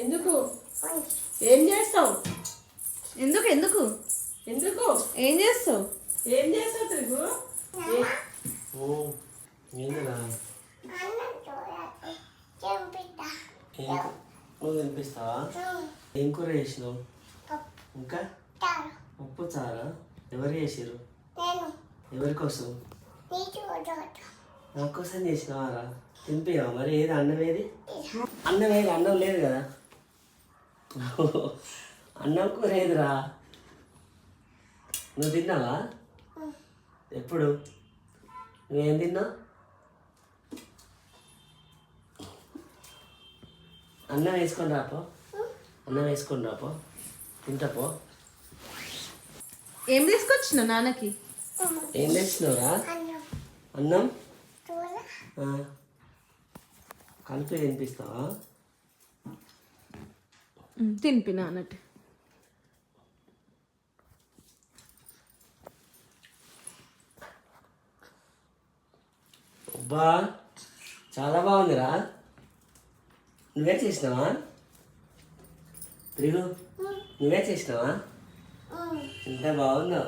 ఎందుకు ఏం చేస్తావు? ఎందుకు ఎందుకు ఎందుకు ఏం చేస్తావు? ఏం చేస్తావు తిరుగు? ఏందిరా నువ్వు తినిపిస్తావా? ఏం కూర చేసినావు? ఇంకా ఉప్పు చారా? ఎవరు చేసిరు? ఎవరి కోసం? నా కోసం చేసినావారా? తినిపియావా మరి? ఏది అన్నం ఏది? అన్నం ఏది? అన్నం లేదు కదా. అన్నం కూర ఏదిరా? నువ్వు తిన్నావా? ఎప్పుడు? నువ్వేం తిన్నావు? అన్నం వేసుకొని రాపో. అన్నం వేసుకొని రాపో. తింటాపో. ఏం తీసుకొచ్చిన నాన్నకి? ఏం తెచ్చినావురా? అన్నం కలిపి తినిపిస్తావా? తినిపి నాన్నట్టు. అబ్బా చాలా బాగుందిరా. నువ్వే చేసినావా? తిరుగు. నువ్వే చేసినావా? ఎంత బాగుందో.